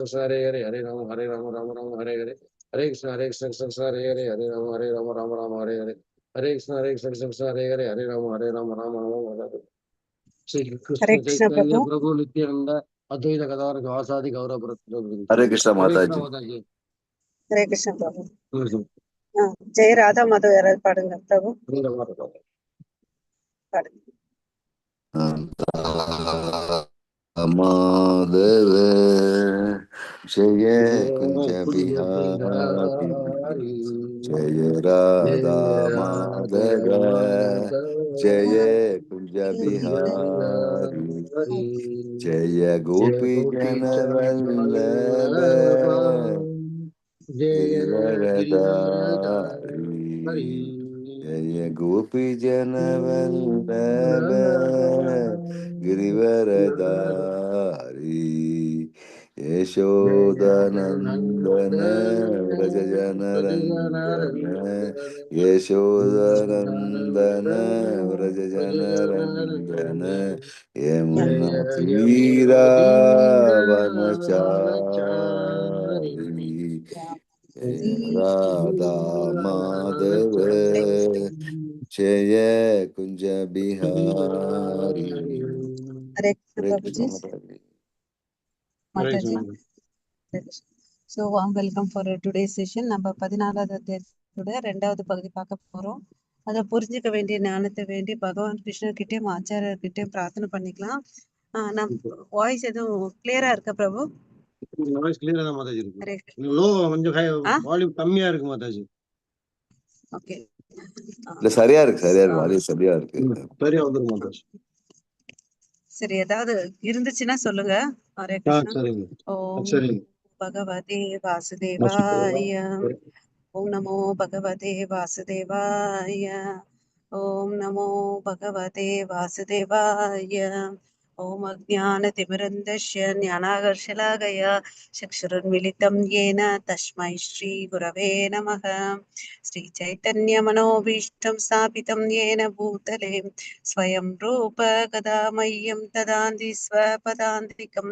Krishna Hare Rama Rama Rama Hare Hare Hare Krishna Krishna Hare Rama Rama Rama Hare Hare Hare Krishna Krishna Hare Rama Rama Rama Hare Shri Hare Krishna Krishna Chaitanya Prabhu. Prabhu Nityananda Advaita Gadadhar Vasadi Gaura Bharat Hare Krishna Hare Krishna Mataji. Mataji. Hare Krishna Prabhu. ஜெய ராதா மாதவ் யாராவது பாடுங்க பிரபு. பாடுங்க. மாதவ ஜெய குஞ்ச பிஹாரி ஜெய ராதா மாதவ ஜெய குஞ்ச பிஹாரி ஜெய கோபி ஜன வல்லப கிரிவரதாரி ஜெய கோபி ஜன வல்லப गिरिवरदारी यशोदनन्दन व्रज जनरञ्जन यशोदनन्दन व्रज जनरञ्जन यमुना तीरावनचारी राधा माधव जय Kunj Bihari. Hare Krishna Prabhuji. Mataji. So warm welcome for today's session. நம்ம 14வது அத்தியாயத்தோட 2வது பகுதி பார்க்க போறோம். அதை புரிஞ்சுக்க வேண்டிய ஞானத்தை வேண்டி பகவான் கிருஷ்ணர் கிட்டே ஆச்சாரியர் கிட்டே பிரார்த்தனை பண்ணிக்கலாம். நம்ம வாய்ஸ் எதுவும் கிளியரா இருக்கா பிரபு? வாய்ஸ் கிளியரா தான் மாதாஜி இருக்கு. லோ கொஞ்சம் வால்யூம் கம்மியா இருக்கு மாதாஜி. ஓகே. இல்ல சரியா இருக்கு வால்யூம் சரியா இருக்கு. சரியா வந்துரும் மாதாஜி. சரி, ஏதாவது இருந்துச்சுன்னா சொல்லுங்க. ஹரே கிருஷ்ணா. ஓம் பகவதே வாசுதேவாய. ஓம் நமோ பகவதே வாசுதேவாய. ஓம் நமோ பகவதே வாசுதேவாய. ஓம் அஜ்ஞானதிமிரந்தஸ்ய ஞானாகர்ஷலாகய சக்ஷுருன்மிலிதம் येन तस्मै श्री गुरवे नमः. श्री चैतन्य मनोभीष्टं स्थापितं येन भूतले स्वयं रूप कदा मह्यं ददाति स्वपदान्तिकं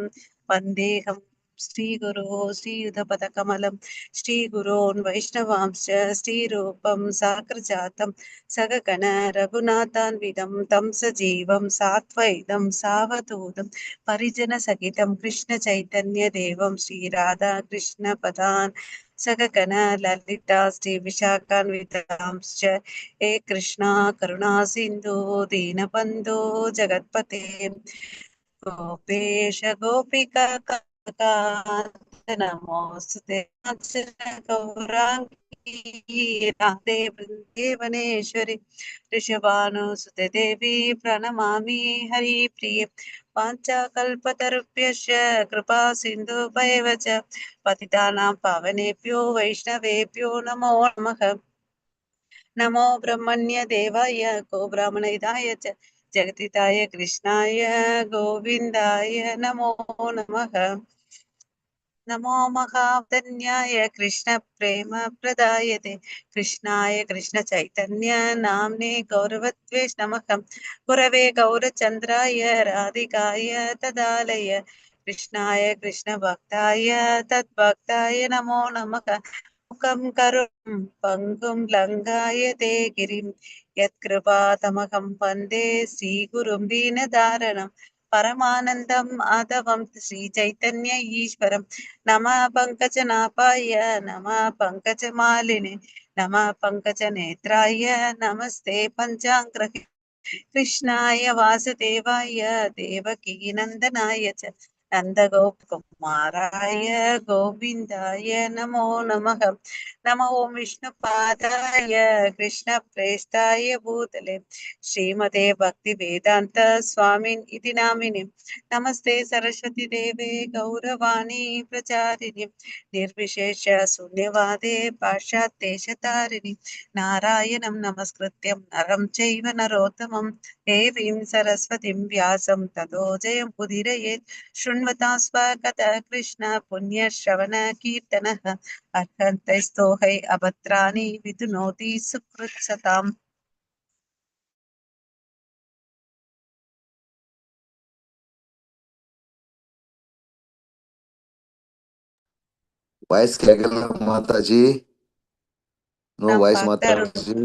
वन्देऽहं श्रीगुरो श्रीयुतपदकमलं श्रीगुरोन् वैष्णवांश्च श्रीरूपं साग्रजातं सगगण रघुनाथान्वितं तं सजीवं सात्वैतं सावधूतं परिजनसहितं कृष्णचैतन्यदेवं श्रीराधाकृष्णपदान् सगगण ललिता श्रीविशाखान्वितांश्च हे कृष्णा करुणा सिन्धु दीनबन्धो जगत्पते गोपेश गोपिका नमोऽस्तुते गौराङ्गी राधे वृन्देवनेश्वरि ऋषभानुसुते देवी प्रणमामि हरिप्रिये वाञ्छाकल्पतरुभ्यश्च कृपा सिन्धुभैव च पतितानां पावनेभ्यो वैष्णवेभ्यो नमो नमः. नमो ब्रह्मण्य देवाय गो ब्राह्मणहिताय च जगतिताय कृष्णाय गोविन्दाय नमो नमः. नमो महावदन्याय कृष्ण प्रेम प्रदायते कृष्णाय कृष्ण चैतन्य नाम्ने गौरवत्वेष नमः. गुरवे गौरचन्द्राय राधिकाय तदालय कृष्णाय कृष्ण भक्ताय तद्भक्ताय नमो नमः. मुखं करुं पङ्गुं लङ्घायते गिरिं यत्कृपातमहं वन्दे श्रीगुरुं दीनदारणं परमानन्दं माधवं श्रीचैतन्य ईश्वरं. नमः पङ्कजनाभाय नमः पङ्कजमालिने नमः पङ्कजनेत्राय नमस्ते पञ्चाङ्ग्रहे कृष्णाय वासुदेवाय देवकीनन्दनाय च नन्दगोपकुमाराय गोविन्दाय नमो नमः. नमो ओं विष्णुपादाय कृष्णप्रेष्ठाय भूतले श्रीमते भक्तिवेदान्त स्वामिन् इति नामिने नमस्ते सरस्वती देवे गौरवाणी प्रचारिणे निर्विशेष शून्यवादे पाश्चात्यदेशतारिणे नारायणं नमस्कृत्यं नरं चैव नरोत्तमं देवीं सरस्वतीं व्यासं ततो जयं उदीरयेत्. शृण्वतां स्वकथः कृष्ण पुण्यश्रवण कीर्तनः अर्हन्तैस्तोहै अभद्राणि विधुनोति सुकृत्सताम्. வாய்ஸ் கேட்கல மாதாஜி. நோ நான் வாய்ஸ் பார்க்கிறேன். மாதாஜி.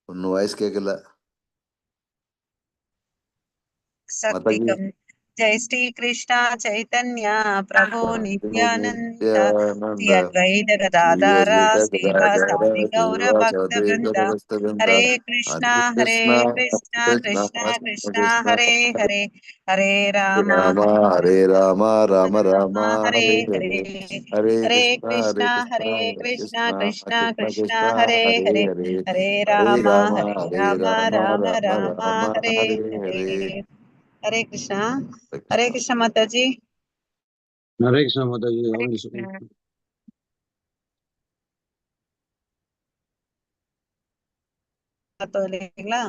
ஒன்னும் வாய்ஸ் கேட்கல மாதாஜி. சக்திகம். ஜெய் ஸ்ரீ கிருஷ்ணா சைதன்யா பிரபு நித்யானந்த ஸ்ரீ நித்யானந்த அத்வைத ஸ்ரீ கதாதாரா அத்வைத ஸ்ரீவாசாதி கௌர பக்த கதாதர பிருந்தா. ஹரே கிருஷ்ணா ஹரே கிருஷ்ணா கிருஷ்ணா கிருஷ்ணா கிருஷ்ணா கிருஷ்ணா ஹரே ஹரே ஹரே ராமா ராமா ஹரே ராமா ராம ராமா ராமா ஹரே ஹரே ஹரே ஹரே ஹரே ஹரே கிருஷ்ணா கிருஷ்ணா ஹரே கிருஷ்ணா கிருஷ்ணா கிருஷ்ணா கிருஷ்ணா கிருஷ்ணா கிருஷ்ணா ஹரே ஹரே ஹரே ஹரே ஹரே ஹரே ராமா ராமா ஹரே ஹரே ராமா ராமா ராம ராம ராமா ராம ஹரே ஹரே ஹரே. ஹரே. ஹரே கிருஷ்ணா. ஹரே ஹரே கிருஷ்ணா. கிருஷ்ணா மாதாஜி. ஹரே கிருஷ்ணா மாதாஜி. ஹரே ஓம் கிருஷ்ணா. பார்த்தோம் இல்லைங்களா?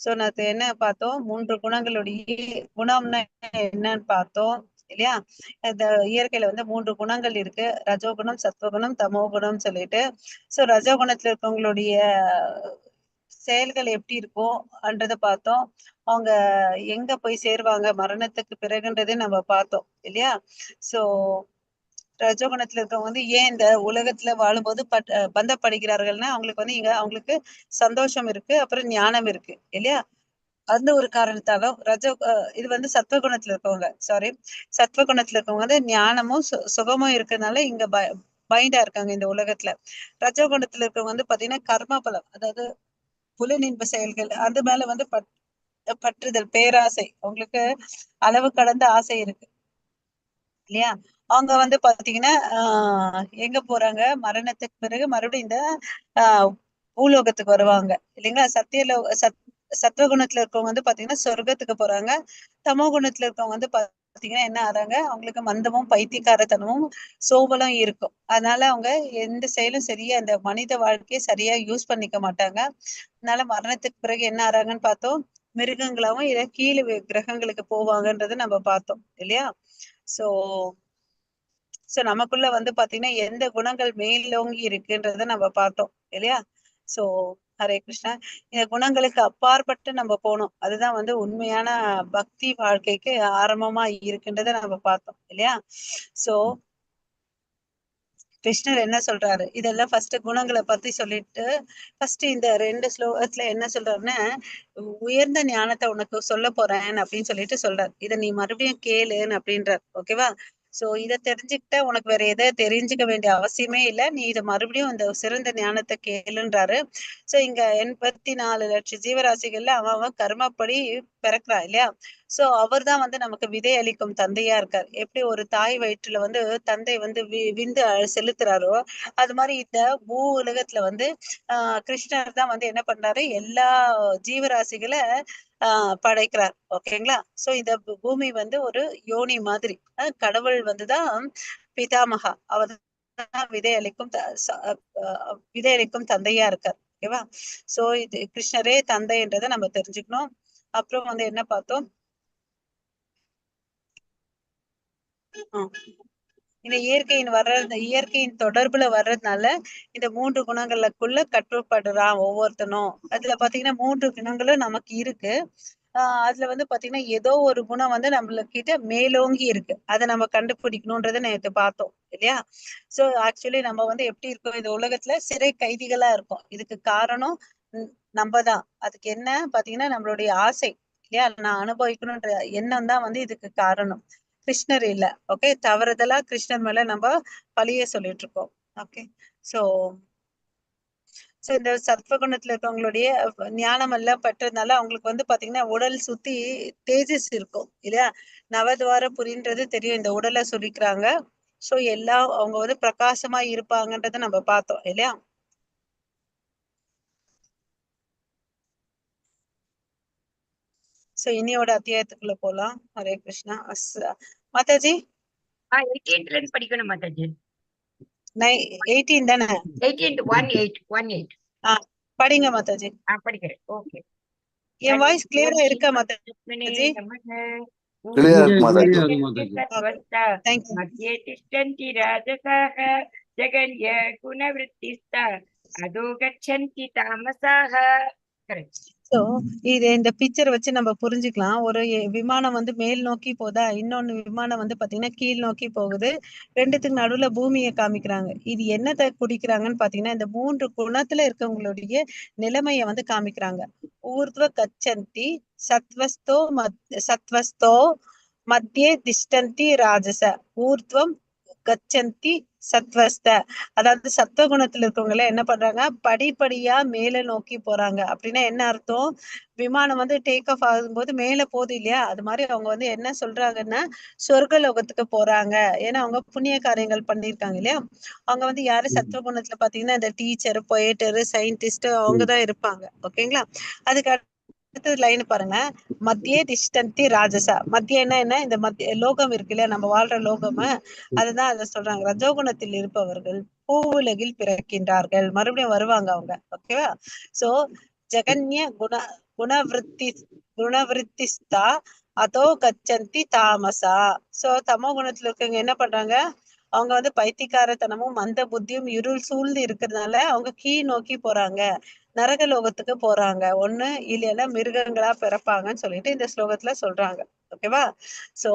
சோ நேத்து என்ன பார்த்தோம்? 3 குணங்களுடைய குணம்னா என்னன்னு பார்த்தோம் இல்லையா? இந்த இயற்கையில வந்து 3 குணங்கள் இருக்கு. ரஜோகுணம், சத்வகுணம், தமோகுணம் சொல்லிட்டு. சோ ரஜோகுணத்துல இருக்கவங்களுடைய செயல்கள் எப்படி இருக்கும்ன்றத பார்த்தோம். அவங்க எங்க போய் சேருவாங்க மரணத்துக்கு பிறகுன்றதே நம்ம பார்த்தோம் இல்லையா? சோ ரஜோகுணத்துல இருக்கவங்க வந்து ஏன் இந்த உலகத்துல வாழும்போது பந்தப்படுகிறார்கள்னா அவங்களுக்கு வந்து இங்க அவங்களுக்கு சந்தோஷம் இருக்கு, அப்புறம் ஞானம் இருக்கு இல்லையா? அந்த ஒரு காரணத்தாலும் இது வந்து சத்வகுணத்துல இருக்கவங்க, சாரி, சத்வகுணத்துல இருக்கவங்க வந்து ஞானமும் சுகமும் இருக்கிறதுனால இங்க பைண்டா இருக்காங்க இந்த உலகத்துல. ரஜோகுணத்துல இருக்கவங்க வந்து பாத்தீங்கன்னா கர்ம பலம், அதாவது புலனின்ப செயல்கள் அது மேல வந்து பற்றுதல், பேராசை, அவங்களுக்கு அளவு கடந்த ஆசை இருக்கு இல்லையா? அவங்க வந்து பாத்தீங்கன்னா எங்க போறாங்க மரணத்துக்கு பிறகு மறுபடியும் இந்த பூலோகத்துக்கு வருவாங்க இல்லைங்களா? சத்வகுணத்துல இருக்கவங்க வந்து பாத்தீங்கன்னா சொர்க்கத்துக்கு போறாங்க. தமோ குணத்துல இருக்கவங்க வந்து பாத்தீங்கன்னா என்ன ஆறாங்க, அவங்களுக்கு மந்தமும் பைத்தியக்காரத்தனமும் சோபலும் இருக்கும். அதனால அவங்க எந்த செயலும் சரியா அந்த மனித வாழ்க்கையை சரியா யூஸ் பண்ணிக்க மாட்டாங்க. அதனால மரணத்துக்கு பிறகு என்ன ஆறாங்கன்னு பார்த்தோம், மிருகங்களாவும் இல்ல கீழே கிரகங்களுக்கு போவாங்கன்றதை நம்ம பார்த்தோம் இல்லையா? சோ நமக்குள்ள வந்து பாத்தீங்கன்னா எந்த குணங்கள் மேலோங்கி இருக்குன்றத நம்ம பார்த்தோம் இல்லையா? சோ ஹரே கிருஷ்ணா. இந்த குணங்களுக்கு அப்பாற்பட்டு நம்ம போனோம், அதுதான் வந்து உண்மையான பக்தி வாழ்க்கைக்கு ஆரம்பமா இருக்குன்றத நம்ம பார்த்தோம் இல்லையா? சோ கிருஷ்ணர் என்ன சொல்றாரு, இதெல்லாம் ஃபர்ஸ்ட் குணங்களை பத்தி சொல்லிட்டு ஃபர்ஸ்ட் இந்த 2 ஸ்லோகத்துல என்ன சொல்றாருன்னா, உயர்ந்த ஞானத்தை உனக்கு சொல்ல போறேன் அப்படின்னு சொல்லிட்டு சொல்றாரு. இதை நீ மறுபடியும் கேளுன்னு அப்படின்றார். ஓகேவா? சோ இதை தெரிஞ்சுக்கிட்ட உனக்கு வேற எதை தெரிஞ்சுக்க வேண்டிய அவசியமே இல்லை, நீ இதை மறுபடியும் இந்த சிறந்த ஞானத்தை கேளுன்றாரு. சோ இங்க 84 லட்சம் ஜீவராசிகள்ல அவன் கர்மப்படி பிறக்கிறான் இல்லையா? சோ அவர் தான் வந்து நமக்கு விதை அளிக்கும் தந்தையா இருக்கார். எப்படி ஒரு தாய் வயிற்றுல வந்து தந்தை வந்து விந்து செலுத்துறாரோ, அது மாதிரி இந்த பூ உலகத்துல வந்து கிருஷ்ணர் தான் வந்து என்ன பண்றாரு, எல்லா ஜீவராசிகளை படைக்கிறார். ஓகேங்களா? சோ இந்த பூமி வந்து ஒரு யோனி மாதிரி, கடவுள் வந்துதான் பிதாமகா, அவர் விதை அளிக்கும் விதை அளிக்கும் தந்தையா இருக்கார். ஓகேவா? சோ இது கிருஷ்ணரே தந்தைன்றதை நம்ம தெரிஞ்சுக்கணும். அப்புறம் வந்து என்ன பார்த்தோம், இந்த இயற்கையின் தொடர்புல வர்றதுனால இந்த 3 குணங்களுக்குள்ள கட்டுப்படுறான் ஒவ்வொருத்தனும். அதுல பாத்தீங்கன்னா 3 குணங்களும் நமக்கு இருக்கு. அதுல வந்து பாத்தீங்கன்னா ஏதோ ஒரு குணம் வந்து நம்மளுக்கிட்ட மேலோங்கி இருக்கு, அதை நம்ம கண்டுபிடிக்கணும்ன்றதை நேற்று பார்த்தோம் இல்லையா? சோ ஆக்சுவலி நம்ம வந்து எப்படி இருக்கோம், இந்த உலகத்துல சிறை கைதிகளா இருக்கும். இதுக்கு காரணம் நம்ம தான். அதுக்கு என்ன பாத்தீங்கன்னா நம்மளுடைய ஆசை இல்லையா? நான் அனுபவிக்கணும்ன்ற எண்ணம் தான் வந்து இதுக்கு காரணம், கிருஷ்ணர் இல்ல. ஓகே, தவறுதலா கிருஷ்ணர் மேல நம்ம பழிய சொல்லிட்டு இருக்கோம். ஓகே, சோ இந்த சத்வகுணத்துல இருக்கவங்களுடைய ஞானம் எல்லாம் பற்றதுனால அவங்களுக்கு வந்து பாத்தீங்கன்னா உடல் சுத்தி தேஜஸ் இருக்கும் இல்லையா? நவதுவார புரின்றது தெரியும், இந்த உடலை சுரிக்கிறாங்க. சோ எல்லாம் அவங்க வந்து பிரகாசமா இருப்பாங்கன்றத நம்ம பார்த்தோம் இல்லையா? சோ இனியோட அத்தியாயத்துக்குள்ள போலாம். ஹரே கிருஷ்ணா. மாதாஜி 18ல இருந்து படிக்கணும் மாதாஜி. 18 தானே? 18 படிங்க மாதாஜி. படிக்கிறேன். ஓகே. என் வாய்ஸ் கிளியரா இருக்கா மாதாஜி? கிளியர் இருக்கு மாதாஜி. தேங்க்யூ. மத்தியே திஷ்டந்தி ராஜசாக ஜகன்ய குணவృత్తిஸ்தா அதோ கச்சந்தி தாமசாக. சோ இது இந்த பிக்சர் வச்சு நம்ம புரிஞ்சுக்கலாம். ஒரு விமானம் வந்து மேல் நோக்கி போதா, இன்னொன்னு விமானம் வந்து பாத்தீங்கன்னா கீழ் நோக்கி போகுது. ரெண்டுத்துக்கு நடுவுல பூமியை காமிக்கிறாங்க. இது என்னத்தை குடிக்கிறாங்கன்னு பாத்தீங்கன்னா இந்த 3 குணத்துல இருக்கவங்களுடைய நிலைமைய வந்து காமிக்கிறாங்க. ஊர்த்வ கச்சந்தி சத்வஸ்தோ சத்வஸ்தோ மத்தியே திஷ்டந்தி ராஜச ஊர்த்வம் கச்சந்தி சத்வஸ்த. அதாவது சத்துவ குணத்துல இருக்கவங்க எல்லாம் என்ன பண்றாங்க, படிப்படியா மேல நோக்கி போறாங்க. அப்படின்னா என்ன அர்த்தம், விமானம் வந்து டேக் ஆஃப் ஆகும்போது மேல போகுது இல்லையா, அது மாதிரி அவங்க வந்து என்ன சொல்றாங்கன்னா சொர்க்க லோகத்துக்கு போறாங்க. ஏன்னா அவங்க புண்ணிய காரியங்கள் பண்ணியிருக்காங்க இல்லையா. அவங்க வந்து யாரு சத்துவ குணத்துல பாத்தீங்கன்னா இந்த டீச்சர், பொயட்டரு, சயின்டிஸ்ட் அவங்கதான் இருப்பாங்க. ஓகேங்களா. அதுக்கு அடுத்தது லைன் பாருங்க, மத்தியே திஷ்டந்தி ராஜசா. மத்தியன்னா என்ன, இந்த மத்திய லோகம் இருக்கு இல்லையா, நம்ம வாழ்ற லோகம், அதுதான் அதை சொல்றாங்க. ரஜோகுணத்தில் இருப்பவர்கள் பூவுலகில் பிறக்கின்றார்கள், மறுபடியும் வருவாங்க அவங்க. ஓகேவா. சோ ஜெகன்ய குணவிருத்திஸ்தா அதோ கச்சந்தி தாமசா. சோ தமோ குணத்துல இருக்கவங்க என்ன பண்றாங்க, அவங்க வந்து பைத்தியக்காரத்தனமும் மந்த புத்தியும் இருள் சூழ்ந்து இருக்கிறதுனால அவங்க கீழ் நோக்கி போறாங்க, நரக லோகத்துக்கு போறாங்க. ஒண்ணு இல்லைன்னா மிருகங்களா பிறப்பாங்கன்னு சொல்லிட்டு இந்த ஸ்லோகத்துல சொல்றாங்க. ஓகேவா. சோ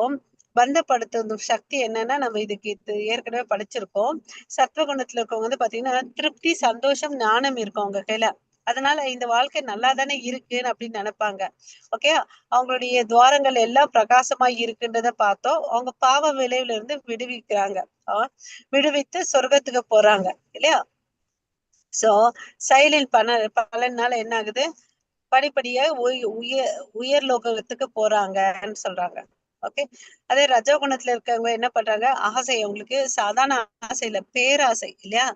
பந்தப்படுத்தும் சக்தி என்னன்னா, நம்ம இதுக்கு ஏற்கனவே படிச்சிருக்கோம். சத்வகுணத்துல இருக்கவங்க வந்து பாத்தீங்கன்னா திருப்தி, சந்தோஷம், ஞானம் இருக்கும் அவங்க கையில. அதனால இந்த வாழ்க்கை நல்லா தானே இருக்குன்னு அப்படின்னு நினைப்பாங்க. ஓகே. அவங்களுடைய துவாரங்கள் எல்லாம் பிரகாசமா இருக்குன்றத பார்த்தோம். அவங்க பாவ விளைவுல இருந்து விடுவிக்கிறாங்க, விடுவித்து சொர்க்கத்துக்கு போறாங்க இல்லையா. சோ செயலின் பலனால என்ன ஆகுது, படிப்படியா உயர் லோகத்துக்கு போறாங்கன்னு சொல்றாங்க. ஓகே. அதே ரஜோகுணத்துல இருக்கவங்க என்ன பண்றாங்க, ஆசை, அவங்களுக்கு சாதாரண ஆசை இல்ல, பேராசை இல்லையா,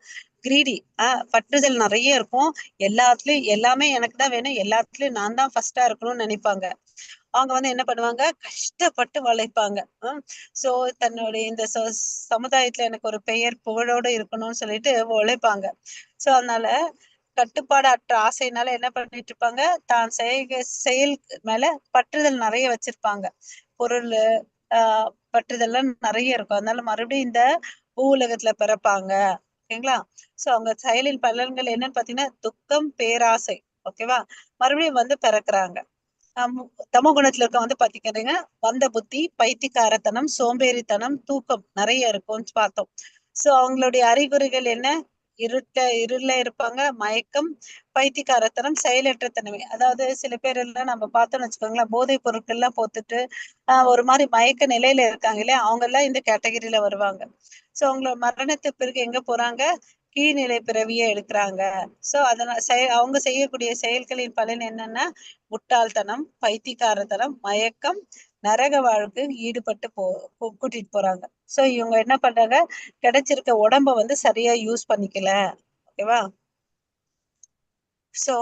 கிரீடி, பற்றுதல் நிறைய இருக்கும். எல்லாத்துலயும் எல்லாமே எனக்கு தான் வேணும், எல்லாத்துலயும் நான் தான் ஃபர்ஸ்டா இருக்கணும்னு நினைப்பாங்க. அவங்க வந்து என்ன பண்ணுவாங்க, கஷ்டப்பட்டு உழைப்பாங்க. சோ தன்னுடைய இந்த சமுதாயத்துல எனக்கு ஒரு பெயர் புகழோடு இருக்கணும்னு சொல்லிட்டு உழைப்பாங்க. சோ அதனால கட்டுப்பாடற்ற ஆசைனால என்ன பண்ணிட்டு இருப்பாங்க, தான் செயல் மேல பற்றுதல் நிறைய வச்சிருப்பாங்க. பொருள் பற்றுதல்லாம் நிறைய இருக்கும். அதனால மறுபடியும் இந்த பூ உலகத்துல பிறப்பாங்க. ஓகேங்களா. சோ அவங்க செயலின் பலன்கள் என்னன்னு பாத்தீங்கன்னா துக்கம், பேராசை. ஓகேவா. மறுபடியும் வந்து பிறக்குறாங்க. தமோ குணத்துல இருக்க வந்து பாத்தீங்கன்னா வந்த புத்தி, பைத்தியக்காரத்தனம், சோம்பேறித்தனம், தூக்கம் நிறைய இருக்கும்னு பார்த்தோம். சோ அவங்களுடைய அறிகுறிகள் என்ன, இருள இருப்பாங்க, மயக்கம், பைத்தியக்காரத்தனம், செயலற்ற தன்மை. அதாவது சில பேர் எல்லாம் நம்ம பார்த்தோம்னு வச்சுக்கோங்களேன், போதைப் பொருட்கள் எல்லாம் போத்துட்டு ஒரு மாதிரி மயக்க நிலையில இருக்காங்க இல்லையா, அவங்க எல்லாம் இந்த கேட்டகரியில வருவாங்க. சோ அவங்களோட மரணத்துக்கு பிறகு எங்க போறாங்க, கீழ்நிலை பிறவியை எடுக்கிறாங்க. சோ அதனால அவங்க செய்யக்கூடிய செயல்களின் பலன் என்னன்னா முட்டாள்தனம், பைத்தியக்காரத்தனம், மயக்கம், நரக வாழ்க்கை ஈடுபட்டு கூட்டிட்டு போறாங்க. சோ இவங்க என்ன பண்றாங்க, கிடைச்சிருக்க உடம்ப வந்து சரியா யூஸ் பண்ணிக்கல. ஓகேவா. சோ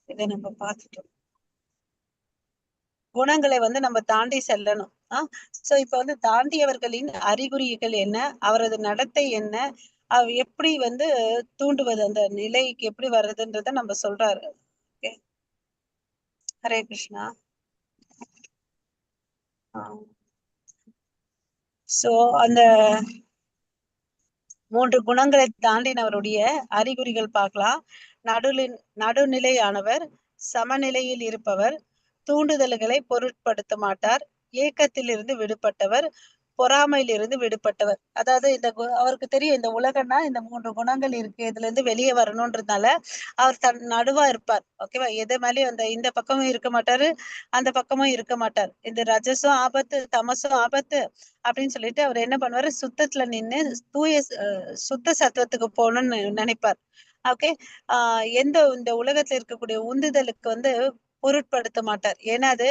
இதை நம்ம பார்த்துட்டோம். குணங்களை வந்து நம்ம தாண்டி செல்லணும். சோ இப்ப வந்து தாண்டியவர்களின் அறிகுறிகள் என்ன, அவரது நடத்தை என்ன, எப்படி வந்து தூண்டுவது, அந்த நிலைக்கு எப்படி வர்றதுன்றத நம்ம சொல்றாரு. ஓகே. ஹரே கிருஷ்ணா. சோ அந்த 3 குணங்களை தாண்டினவருடைய அறிகுறிகள் பார்க்கலாம். நடுநிலையானவர், சமநிலையில் இருப்பவர், தூண்டுதல்களை பொருட்படுத்த மாட்டார், ஏக்கத்திலிருந்து விடுபட்டவர், பொறாமையிலிருந்து விடுபட்டவர். அதாவது அவருக்கு தெரியும் இந்த உலகம்னா இந்த 3 குணங்கள் இருக்கு, இதுல இருந்து வெளியே வரணும்ன்றதுனால அவர் தன் நடுவா இருப்பார். ஓகேவா. எது மேலேயும் இந்த பக்கமும் இருக்க மாட்டாரு, அந்த பக்கமும் இருக்க மாட்டார். இந்த ரஜசும் ஆபத்து, தமசும் ஆபத்து அப்படின்னு சொல்லிட்டு அவர் என்ன பண்ணுவாரு, சுத்தத்துல நின்று தூய சுத்த சத்துவத்துக்கு போகணும்னு நினைப்பார். ஓகே. இந்த உலகத்துல இருக்கக்கூடிய உந்துதலுக்கு வந்து பொருட்படுத்த மாட்டார். ஏன்னா அது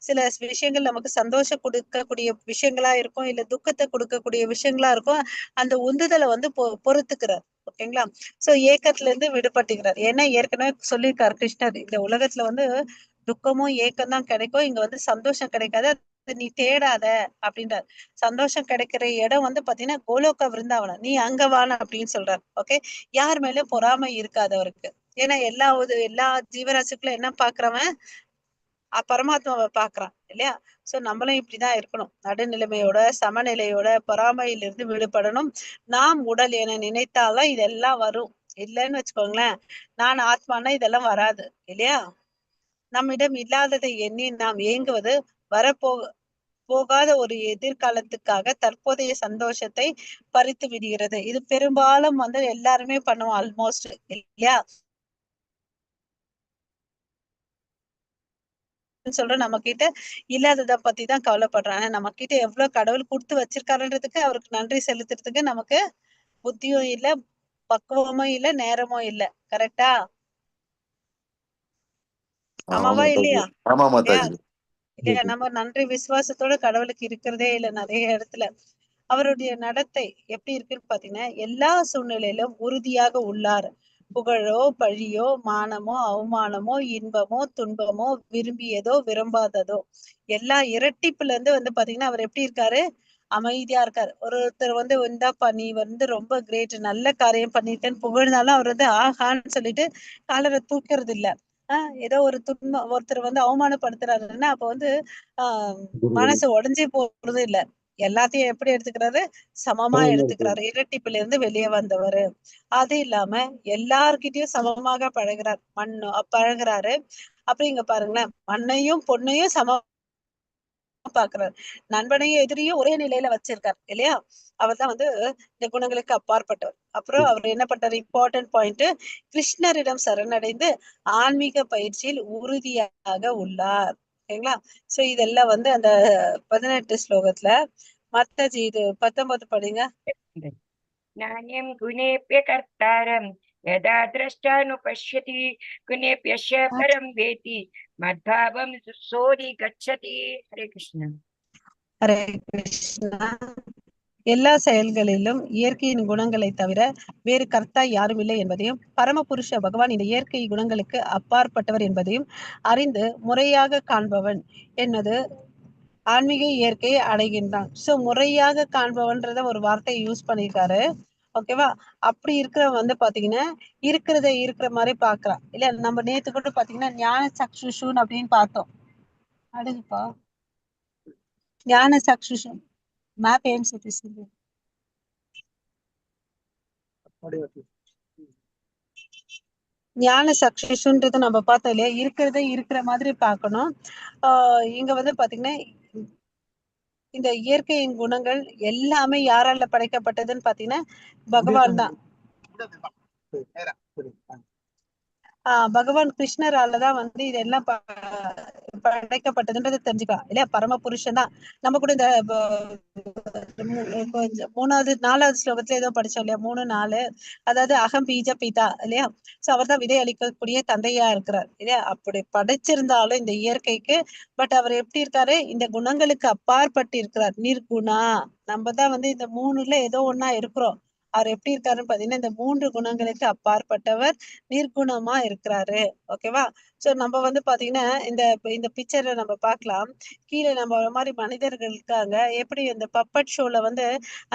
சில விஷயங்கள் நமக்கு சந்தோஷம் கொடுக்கக்கூடிய விஷயங்களா இருக்கும், இல்ல துக்கத்தை கொடுக்கக்கூடிய விஷயங்களா இருக்கும். அந்த உந்துதலை வந்து பொறுத்துக்கிறார். ஓகேங்களா. சோ ஏக்கத்துல இருந்து விடுபட்டுக்கிறார். ஏன்னா ஏற்கனவே சொல்லியிருக்காரு கிருஷ்ணர், இந்த உலகத்துல வந்து துக்கமும் ஏக்கம் தான் கிடைக்கும், இங்க வந்து சந்தோஷம் கிடைக்காது, நீ தேடாத அப்படின்றார். சந்தோஷம் கிடைக்கிற இடம் வந்து பாத்தீங்கன்னா கோலோக விருந்தாவனம், நீ அங்க வான அப்படின்னு சொல்றாரு. ஓகே. யார் மேலயும் பொறாமை இருக்காது அவருக்கு. ஏன்னா எல்லா ஜீவராசிகளும் என்ன பாக்குறவன், பரமாத்மாவை பாக்குறான் இல்லையா. சோ நம்மளும் இப்படிதான் இருக்கணும், நடுநிலைமையோட, சமநிலையோட, பொறாமையிலிருந்து விடுபடணும். நாம் உடல் என நினைத்தாலும் இதெல்லாம் வரும். இல்லைன்னு வச்சுக்கோங்களேன், நான் ஆத்மானா இதெல்லாம் வராது இல்லையா? நம்மிடம் இல்லாததை எண்ணி நாம் ஏங்குவது போகாத ஒரு எதிர்காலத்துக்காக தற்போதைய சந்தோஷத்தை பறித்து விடுகிறது. இது பெரும்பாலும் வந்து எல்லாருமே பண்ணுவோம் ஆல்மோஸ்ட் இல்லையா? சொல்றோம் நம்ம கிட்ட இல்லாததை பத்தி தான் கவலைப்படுறாங்க. நம்ம கிட்ட எவ்வளவு கடவுள் கொடுத்து வச்சிருக்காருன்றதுக்கு அவருக்கு நன்றி செலுத்துறதுக்கு நமக்கு புத்தியும் இல்ல, பக்குவமும் இல்ல, நேரமும் இல்ல. கரெக்டா? ஆமா ஆமாவா மாதாஜி. இல்லையா? ஆமா இல்லையா? மாதாஜி. இல்லையா? நம்ம நன்றி விசுவாசத்தோட கடவுளுக்கு இருக்கிறதே இல்லை நிறைய இடத்துல. அவருடைய நடத்தை எப்படி இருக்குன்னு பாத்தீங்கன்னா, எல்லா சூழ்நிலையிலும் உறுதியாக உள்ளார். புகழோ பழியோ மானமோ அவமானமோ இன்பமோ துன்பமோ விரும்பியதோ விரும்பாததோ எல்லா இரட்டிப்புல இருந்து வந்து பாத்தீங்கன்னா அவர் எப்படி இருக்காரு? அமைதியா இருக்காரு. ஒருத்தர் வந்து இந்தாப்பா நீ வந்து ரொம்ப கிரேட், நல்ல காரியம் பண்ணிட்டேன்னு புகழ்ந்தாலும் அவர் வந்து ஆஹான்னு சொல்லிட்டு காலரை தூக்கிறது இல்ல. ஏதோ ஒரு துன்பம் ஒருத்தர் வந்து அவமானப்படுத்துறாருன்னா அப்ப வந்து மனசு உடைஞ்சே போறது இல்ல. எல்லாத்தையும் எப்படி எடுத்துக்கிறாரு? சமமா எடுத்துக்கிறாரு. இரட்டிப்புல இருந்து வெளியே வந்தவரு. அது இல்லாம எல்லார்கிட்டயும் சமமாக பழகுறாரு. அப்படி இங்க பாருங்களேன், மண்ணையும் பொண்ணையும் பாக்குறாரு. நண்பனையும் எதிரியும் ஒரே நிலையில வச்சிருக்காரு இல்லையா? அவர் தான் வந்து இந்த குணங்களுக்கு அப்பாற்பட்டவர். அப்புறம் அவர் என்ன பண்றாரு? இம்பார்ட்டன்ட் பாயிண்ட், கிருஷ்ணரிடம் சரணடைந்து ஆன்மீக பயிற்சியில் உறுதியாக உள்ளார். ஓகேங்களா? சோ இதெல்லாம் வந்து அந்த 18 ஸ்லோகத்துல. மத்தஜி இது 19 படிங்க. नान्यं गुणेभ्य कर्तारं यदा द्रष्टानुपश्यति गुणेभ्यश्च परं वेति मद्भावं सोऽधिगच्छति. हरे कृष्ण. ஹரே கிருஷ்ணா. எல்லா செயல்களிலும் இயற்கையின் குணங்களை தவிர வேறு கர்த்தா யாரும் இல்லை என்பதையும், பரமபுருஷ பகவான் இந்த இயற்கை குணங்களுக்கு அப்பாற்பட்டவர் என்பதையும் அறிந்து முறையாக காண்பவன் என்னது ஆன்மீக இயற்கையை அடைகின்றான். சோ முறையாக காண்பவன்றத ஒரு வார்த்தையை யூஸ் பண்ணியிருக்காரு. ஓகேவா? அப்படி இருக்கிற வந்து பாத்தீங்கன்னா இருக்கிறத இருக்கிற மாதிரி பாக்குறான் இல்ல. நம்ம நேத்து கூட பாத்தீங்கன்னா ஞான சக்ஷுஷுன்னு அப்படின்னு பார்த்தோம். அடுப்பா ஞான சக்ஷுஷு மேப் ஏன் சொல்லிட்டு ஞான சக்ஷுஷுன்றது நம்ம பார்த்தோம் இல்லையா? இருக்கிறத இருக்கிற மாதிரி பார்க்கணும். இங்க வந்து பாத்தீங்கன்னா இந்த இயற்கையின் குணங்கள் எல்லாமே யாரால படைக்கப்பட்டதுன்னு பாத்தீங்கன்னா பகவான் தான். பகவான் கிருஷ்ணராலதான் வந்து இதெல்லாம் படைக்கப்பட்டதுன்றது தெரிஞ்சுக்கலாம் இல்லையா? பரமபுருஷன் தான். நம்ம கூட இந்த மூணாவது 4வது ஸ்லோகத்துல ஏதோ படிச்சோம் இல்லையா? 3-4. அதாவது அகம் பீஜ பிதா இல்லையா? சோ அவர் தான் விதை அளிக்கக்கூடிய தந்தையா இருக்கிறார் இல்லையா? அப்படி படைச்சிருந்தாலும் இந்த இயற்கைக்கு, பட் அவர் எப்படி இருக்காரு? இந்த குணங்களுக்கு அப்பாற்பட்டு இருக்கிறார். நிர்குணா. நம்ம தான் வந்து இந்த 3ல ஏதோ ஒண்ணா இருக்கிறோம். அவர் எப்படி இருக்காருன்னு பாத்தீங்கன்னா இந்த 3 குணங்களுக்கு அப்பாற்பட்டவர், நிர்குணமா இருக்கிறாரு. ஓகேவா? சோ நம்ம வந்து பாத்தீங்கன்னா இந்த பிக்சரை நம்ம பார்க்கலாம். கீழே நம்ம ஒரு மாதிரி மனிதர்கள் இருக்காங்க. எப்படி அந்த பப்பட் ஷோல வந்து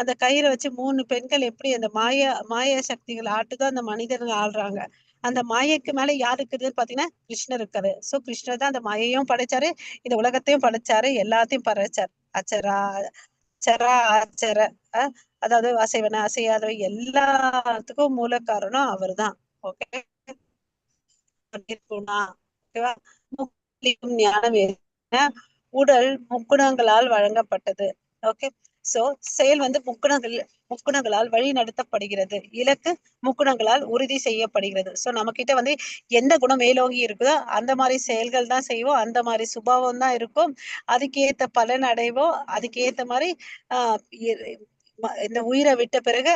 அந்த கயிறை வச்சு 3 பெண்கள் எப்படி அந்த மாய சக்திகள் ஆட்டுதோ அந்த மனிதர்கள் ஆடுறாங்க. அந்த மாயைக்கு மேல யாரு இருக்குதுன்னு பாத்தீங்கன்னா கிருஷ்ணர் இருக்காரு. சோ கிருஷ்ணர் தான் அந்த மாயையும் படைச்சாரு, இந்த உலகத்தையும் படைச்சாரு, எல்லாத்தையும் படைச்சாரு. அச்சரா சரா அச்சர அதாவது அசைவன அசையாதவை எல்லாத்துக்கும் மூல காரணம் அவர்தான். ஓகே. ஞானம் உடல் முக்குணங்களால் வழங்கப்பட்டது. ஓகே. சோ செயல் வந்து முக்குணங்களால் வழி நடத்தப்படுகிறது. இலக்கு முக்குணங்களால் உறுதி செய்யப்படுகிறது. சோ நம்ம கிட்ட வந்து எந்த குணம் மேலோங்கி இருக்குதோ அந்த மாதிரி செயல்கள் தான் செய்வோம், அந்த மாதிரி சுபாவம் தான் இருக்கும், அதுக்கேத்த பலன் அடைவோம், அதுக்கேத்த மாதிரி இந்த உயிரை விட்ட பிறகு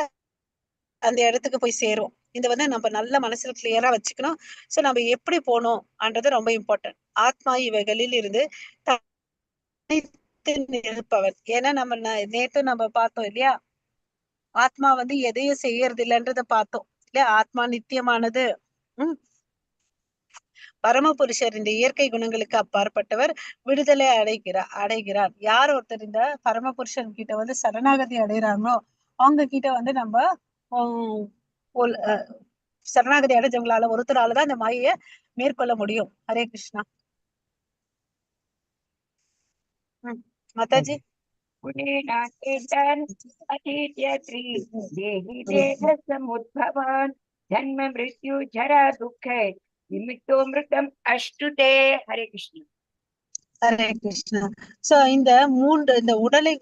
அந்த இடத்துக்கு போய் சேரும். இது வந்து நம்ம நல்ல மனசுல கிளியரா வச்சுக்கணும். சோ நம்ம எப்படி போகணும்ன்றது ரொம்ப இம்பார்ட்டன்ட். ஆத்மா இவைகளில் இருந்து தனித்து நிற்பவன். ஏன்னா நம்ம நேத்து நம்ம பார்த்தோம் இல்லையா? ஆத்மா வந்து எதையும் செய்யறது இல்லைன்றத பார்த்தோம் இல்லையா? ஆத்மா நித்தியமானது. பரமபுருஷர் இந்த இயற்கை குணங்களுக்கு அப்பாற்பட்டவர், விடுதலை அடைகிறார். யார் ஒருத்தர் இந்த பரமபுருஷன் கிட்ட வந்து சரணாகதி அடைகிறாங்களோ அவங்க கிட்ட வந்து நம்ம சரணாகதி அடைஞ்சவங்களால ஒருத்தராலதான் இந்த மாயைய மேற்கொள்ள முடியும். ஹரே கிருஷ்ணா. மாதாஜி. गुणेनातीतान् अतीत्य त्रि देहि देहसमुद्भवान् जन्म मृत्यु जरा दुख विमुक्तो मृतम अश्नुते. हरे कृष्ण. ஹரே கிருஷ்ணா. சோ இந்த உடலை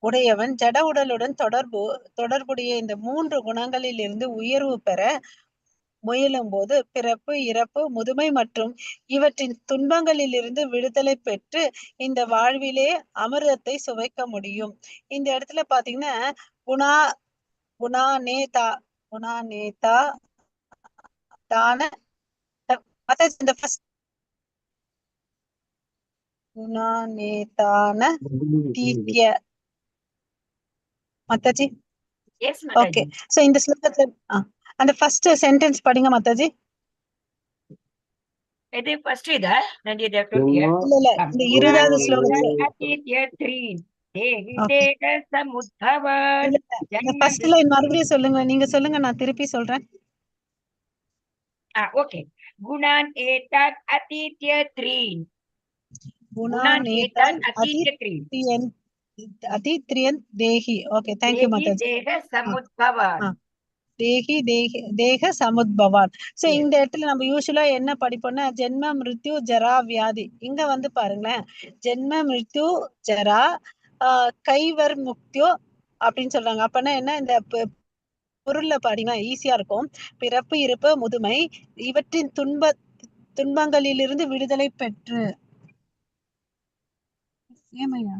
உடையவன் ஜட உடலுடன் தொடர்புடைய இந்த 3 குணங்களில் இருந்து உயர்வு பெற முயலும் போது பிறப்பு, இறப்பு, முதுமை மற்றும் இவற்றின் துன்பங்களில் இருந்து விடுதலை பெற்று இந்த வாழ்விலே அமிர்தத்தை சுவைக்க முடியும். இந்த இடத்துல பாத்தீங்கன்னா குணா குணா நேதா குணா நேதா தான இந்த ஃபர்ஸ்ட் குணா நேதான தீத்ய Mataji. Yes, okay. Mataji. So இந்த ஸ்லோகத்துல அந்த ஃபர்ஸ்ட் சென்டென்ஸ் படிங்க மாதாஜி. இது first இதா நான் இத சொல்லியா இல்ல இந்த 20வது ஸ்லோகத்துல அத்தித்ய த்ரீன் தேஹி ஓகே. தேக சமுத்பவான் இந்த ஜன்ம ஃபர்ஸ்ட் லைன் மறுபடியும் சொல்லுங்க. நீங்க சொல்லுங்க, நான் திருப்பி சொல்றேன். ஓகே. குணான் ஏதாத் அத்தித்ய த்ரீன். குணா குணான் நேதால் ஏதாத் அத்தித்ய த்ரீன் அதித்ரியன் தேஹி. ஓகே, தேங்க்யூ தேஹி மாதாஜி. தேக சமுத்பவான். தேக சமுத்பவான். So Yes. இந்த இடத்துல நம்ம யூசுவலா என்ன படிப்போம்னா ஜென்ம மிருத்யு ஜரா வியாதி. இங்க வந்து பாருங்களேன், ஜென்ம மிருத்யு ஜரா கைவர் முக்தியோ அப்படின்னு சொல்றாங்க. அப்பனா என்ன, இந்த பொருள்ல பாத்தீங்கன்னா ஈஸியா இருக்கும். பிறப்பு, இறப்பு, முதுமை இவற்றின் துன்பங்களிலிருந்து விடுதலை பெற்று. ஏமையா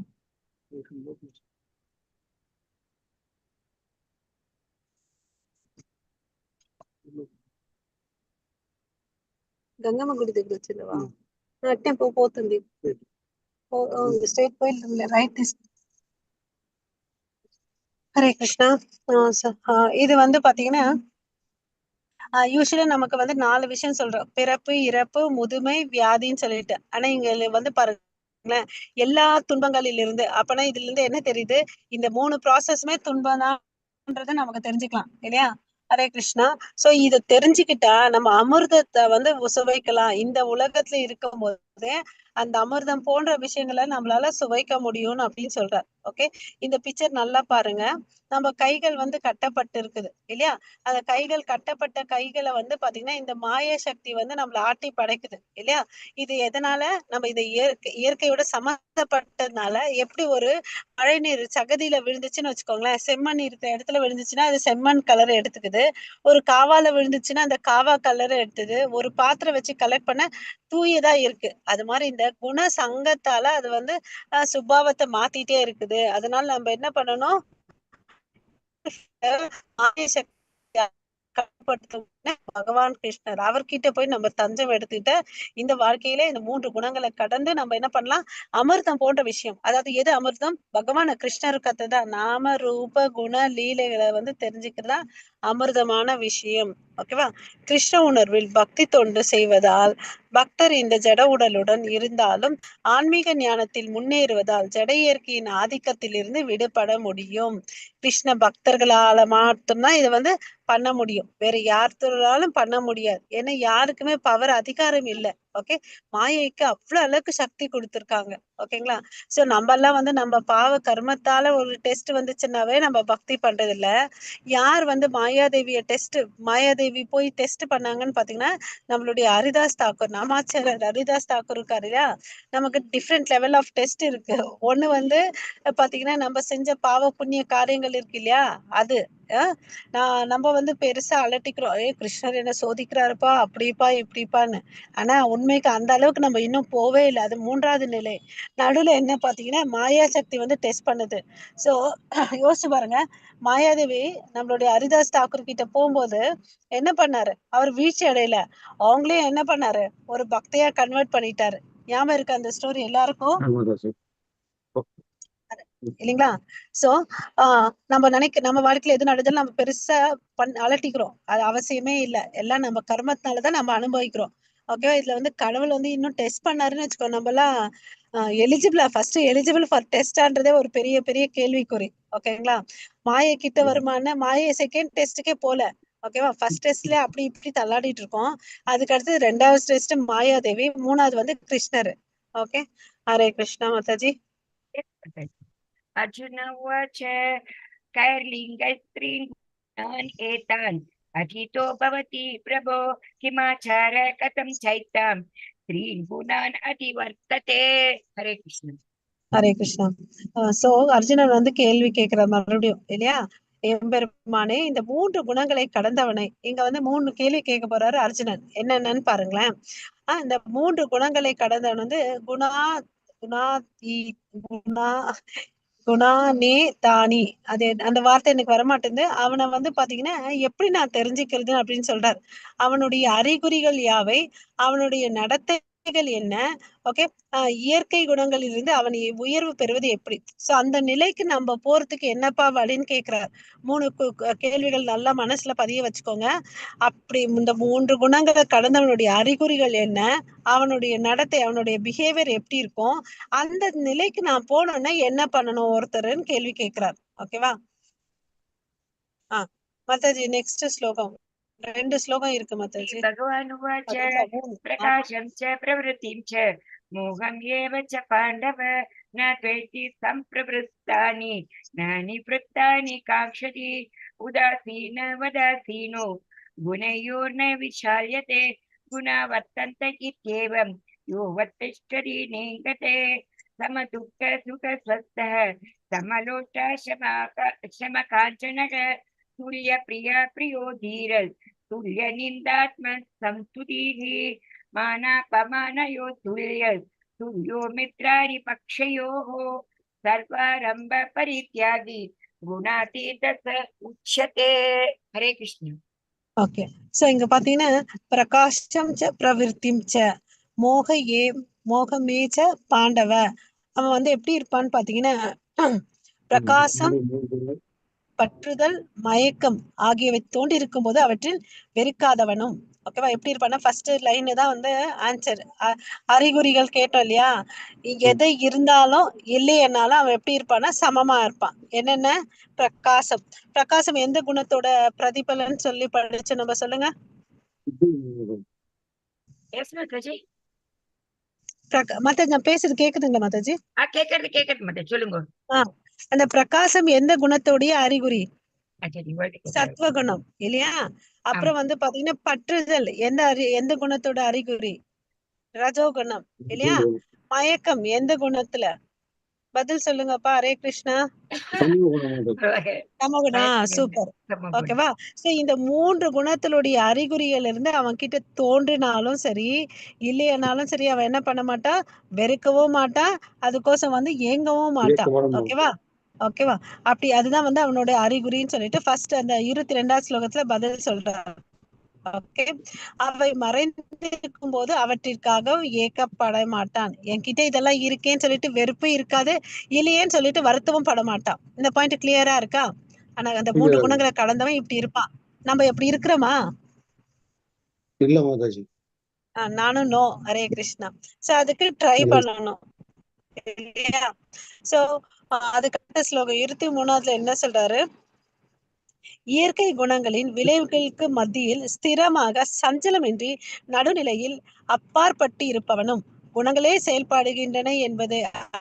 గంగమ్మ గుడి దగ్గర వచ్చినవా? అట్టే పోతుంది. స్ట్రైట్ పోయి రైట్ తీసు. ஹரே கிருஷ்ணா. இது வந்து பாத்தீங்கன்னா யூஸ்வலா நமக்கு வந்து 4 விஷயம் சொல்றோம். பிறப்பு, இறப்பு, முதுமை, வியாதின்னு சொல்லிட்டு. ஆனா இங்க வந்து பாருங்களேன், எல்லா துன்பங்களில் இருந்து. அப்பனா இதுல இருந்து என்ன தெரியுது, இந்த 3 ப்ராசஸ்மே துன்பம் தான்ன்றதை நமக்கு தெரிஞ்சுக்கலாம் இல்லையா? ஹரே கிருஷ்ணா. சோ இத தெரிஞ்சுக்கிட்டா நம்ம அமிர்தத்தை வந்து சுவைக்கலாம். இந்த உலகத்துல இருக்கும் போதே அந்த அமிர்தம் போன்ற விஷயங்களை நம்மளால சுவைக்க முடியும்னு அப்படின்னு சொல்றார். ஓகே, இந்த பிக்சர் நல்லா பாருங்க. நம்ம கைகள் வந்து கட்டப்பட்டு இருக்குது இல்லையா? அந்த கட்டப்பட்ட கைகளை வந்து பாத்தீங்கன்னா இந்த மாய சக்தி வந்து நம்மள ஆட்டி படைக்குது இல்லையா? இது எதனால, நம்ம இதை இயற்கையோட சம்மந்தப்பட்டதுனால. எப்படி ஒரு மழை நீர் சகதியில விழுந்துச்சுன்னு வச்சுக்கோங்களேன், செம்மண் இருக்கிற இடத்துல விழுந்துச்சுன்னா அது செம்மண் கலர் எடுத்துக்குது. ஒரு காவால விழுந்துச்சுன்னா அந்த காவா கலரை எடுத்துது. ஒரு பாத்திரம் வச்சு கலெக்ட் பண்ண தூயதா இருக்கு. அது மாதிரி இந்த குண சங்கத்தால அது வந்து சுபாவத்தை மாத்திட்டே இருக்குது. அதனால நம்ம என்ன பண்ணணும், பகவான் கிருஷ்ணர் அவர்கிட்ட போய் நம்ம தஞ்சம் எடுத்துக்கிட்ட இந்த வாழ்க்கையில இந்த 3 குணங்களை கடந்து நம்ம என்ன பண்ணலாம், அமிர்தம் போன்ற விஷயம். அதாவது எது அமிர்தம்? பகவான் கிருஷ்ணர் கத்துதான் நாம ரூப குண லீலைகளை வந்து தெரிஞ்சுக்கிறதா அமிர்தமான விஷயம். ஓகேவா? கிருஷ்ண உணர்வில் பக்தி தொண்டு செய்வதால் பக்தர் இந்த ஜட உடலுடன் இருந்தாலும் ஆன்மீக ஞானத்தில் முன்னேறுவதால் ஜட இயற்கையின் ஆதிக்கத்தில் இருந்து விடுபட முடியும். கிருஷ்ண பக்தர்களால மட்டும்தான் இதை வந்து பண்ண முடியும். வேற யார்த்தாலும் பண்ண முடியாது. ஏன்னா யாருக்குமே பவர் அதிகாரம் இல்லை. ஓகே, மாயைக்கு அவ்வளவு அளவுக்கு சக்தி கொடுத்திருக்காங்க. ஓகேங்களா? சோ நம்ம எல்லாம் வந்து நம்ம பாவ கர்மத்தால ஒரு டெஸ்ட் வந்துச்சுன்னாவே நம்ம பக்தி பண்றது இல்ல. யார் வந்து மாயாதேவி போய் டெஸ்ட் பண்ணாங்கன்னு பாத்தீங்கன்னா நம்மளுடைய ஹரிதாஸ் தாக்கூர், நாமாச்சாரியர் ஹரிதாஸ் தாக்கூர் இருக்காரு இல்லையா? நமக்கு டிஃப்ரெண்ட் லெவல் ஆஃப் டெஸ்ட் இருக்கு. ஒண்ணு வந்து பாத்தீங்கன்னா நம்ம செஞ்ச பாவ புண்ணிய காரியங்கள் இருக்கு இல்லையா, அது நம்ம வந்து பெருசா அலட்டிக்கிறோம். கிருஷ்ணர் என்ன சோதிக்கிறாருப்பா, அப்படிப்பா இப்படிப்பான்னு. ஆனா உண்மைக்கு அந்த அளவுக்கு நம்ம இன்னும் போவே இல்லை. அது 3வது நிலை. நடுவுல என்ன பாத்தீங்கன்னா மாயா சக்தி வந்து டெஸ்ட் பண்ணுது. சோ யோசிச்சு பாருங்க, மாயாதேவி நம்மளுடைய ஹரிதாஸ் தாக்கூர் கிட்ட போகும்போது என்ன பண்ணாரு, அவர் வீழ்ச்சி அடையல. அவங்களே என்ன பண்ணாரு, ஒரு பக்தையா கன்வெர்ட் பண்ணிட்டாரு. ஞாபகம் இருக்கு அந்த ஸ்டோரி எல்லாருக்கும் இல்லைங்களா? சோ நம்ம வாழ்க்கையில எது நடந்தாலும் நம்ம பெருசா அலட்டிக்கிறோம். அது அவசியமே இல்லை. எல்லாம் நம்ம கர்மத்தினாலதான் நம்ம அனுபவிக்கிறோம். ஓகேவா? இதுல வந்து கடவுள் வந்து இன்னும் டெஸ்ட் பண்ணாருன்னு வச்சுக்கோ, நம்ம எல்லாம் எலிஜிபிள் ஃபார் டெஸ்டான்றதே ஒரு பெரிய பெரிய கேள்விக்குறி. ஓகேங்களா? மாயை கிட்ட வருமான மாயை செகண்ட் டெஸ்ட்டுக்கே போல. ஓகேவா? ஃபர்ஸ்ட் டெஸ்ட்ல அப்படி இப்படி தள்ளாடிட்டு இருக்கோம். அதுக்கு அடுத்து 2வது டெஸ்ட் மாயாதேவி, 3வது வந்து கிருஷ்ணர். ஓகே, ஹரே கிருஷ்ணா மாதாஜி. अर्जुन उवाच कैर्लिङ्गस्त्रीन् एतान् अधीतो भवति प्रभो किमाचार कथं चैतां त्रीन् गुणान् अधिवर्तते हरे कृष्ण ஹரே கிருஷ்ணா. சோ அர்ஜுனன் வந்து கேள்வி கேட்கிறார் மறுபடியும் இல்லையா, எம்பெருமானே இந்த 3 குணங்களை கடந்தவனை. இங்க வந்து 3 கேள்வி கேட்க போறாரு அர்ஜுனன். என்னென்னன்னு பாருங்களேன். இந்த 3 குணங்களை கடந்தவன் வந்து குணா குணா குணா குணா நே தானி, அது அந்த வார்த்தை எனக்கு வரமாட்டேங்குது. அவனை வந்து பாத்தீங்கன்னா எப்படி நான் தெரிஞ்சுக்கிறது அப்படின்னு சொல்றாரு. அவனுடைய அறிகுறிகள் யாவை, அவனுடைய நடத்தைகள் என்ன, ஓகே, இயற்கை குணங்களில் இருந்து அவன் உயர்வு பெறுவது எப்படி. சோ அந்த நிலைக்கு நம்ம போறதுக்கு என்னப்பா வழின்னு கேக்குறார். 3 கேள்விகள் நல்லா மனசுல பதிய வச்சுக்கோங்க. அப்படி இந்த 3 குணங்களை கடந்தவனுடைய அறிகுறிகள் என்ன, அவனுடைய நடத்தை, அவனுடைய பிஹேவியர் எப்படி இருக்கும், அந்த நிலைக்கு நான் போனோம்னா என்ன பண்ணணும் ஒருத்தருன்னு கேள்வி கேட்கிறார். ஓகேவா. மாதாஜி நெக்ஸ்ட் ஸ்லோகம். 2 ஸ்லோகம் இருக்கு மாதாஜி. भगवान् उवाच प्रकाशं च प्रवृत्तिं च मोहम् एव च पाण्डव न त्वेति सम्प्रवृत्तानि न निवृत्तानि काङ्क्षति उदासीन वदासीनो गुणयोर्न विचाल्यते गुणा वर्तन्त इत्येवं यो वर्तिष्ठति नेङ्गते समदुःख सुखस्वस्थः समलोष्टा शमकाञ्चनः तुल्यप्रिया प्रियो धीरः तुल्य निंदात्म संस्तुतिः मानापमानयो तुल्य तुल्यो मित्राणि पक्षयोः सर्वारंभ परित्यागी गुणातीत स उच्यते हरे कृष्ण. ஓகே. சோ இங்க பாத்தீங்கன்னா பிரகாஷம் ச பிரவிற்த்திம் ச மோகமே ச பாண்டவ. அவன் வந்து எப்படி இருப்பான்னு பாத்தீங்கன்னா பிரகாசம், பற்றுதல், மயக்கம் ஆகியவை தோண்டி இருக்கும் போது அவற்றில் வெறுக்காதவனும். ஓகேவா. எப்படி இருப்பான்னா ஃபர்ஸ்ட் லைன் தான் வந்து ஆன்சர். அறிகுறிகள் கேட்டோம் இல்லையா, எதை இருந்தாலும் இல்லையனாலும் அவன் எப்படி இருப்பான்னா சமமா இருப்பான். என்னென்ன? பிரகாசம். பிரகாசம் எந்த குணத்தோட பிரதிபலன் சொல்லி படிச்சு நம்ம சொல்லுங்க. Yes, Mataji. மாதாஜி நான் பேசுறது கேக்குதுங்களா மாதாஜி? கேக்குறது மாதாஜி, சொல்லுங்க. அந்த பிரகாசம் எந்த குணத்தோடைய அறிகுறி? சத்வகுணம் இல்லையா. அப்புறம் வந்து பாத்தீங்கன்னா பற்றுதல் எந்த குணத்தோட அறிகுறி? ரஜோகுணம் இல்லையா. மயக்கம் எந்த குணத்துல? பதில் சொல்லுங்கப்பா. ஹரே கிருஷ்ணா. சூப்பர். ஓகேவா. சோ இந்த 3 குணத்தினுடைய அறிகுறிகள் இருந்து அவன் கிட்ட தோன்றினாலும் சரி இல்லையனாலும் சரி அவன் என்ன பண்ண மாட்டான், வெறுக்கவும் மாட்டான், அதுக்கோசம் வந்து ஏங்கவும் மாட்டான். ஓகேவா. ஓகேவா. அப்படி அதுதான் வந்து அவனோட அறிகுறின்னு சொல்லிட்டு ஃபர்ஸ்ட் அந்த 22வது ஸ்லோகத்துல பதில் சொல்றான். ஓகே. அவை மறைந்திருக்கும் போது அவற்றிற்காக ஏக்கப்பட மாட்டான். என்கிட்ட இதெல்லாம் இருக்கேன்னு சொல்லிட்டு வெறுப்பும் இருக்காது, இல்லையேன்னு சொல்லிட்டு வருத்தமும் பட மாட்டான். இந்த பாயிண்ட் கிளியரா இருக்கா? ஆனா அந்த 3 குணங்களை கடந்தவன் இப்படி இருப்பான். நம்ம எப்படி இருக்கிறோமா? இல்ல மாதாஜி. நானும் நோ. ஹரே கிருஷ்ணா. சோ அதுக்கு ட்ரை பண்ணணும் இல்லையா. சோ அதுக்கு அடுத்த ஸ்லோகம் 23வதுல என்ன சொல்றாரு? இயற்கை குணங்களின் விளைவுகளுக்கு மத்தியில் ஸ்திரமாக சஞ்சலமின்றி நடுநிலையில் அப்பாற்பட்டு இருப்பவனும், குணங்களே செயல்படுகின்றன என்பதை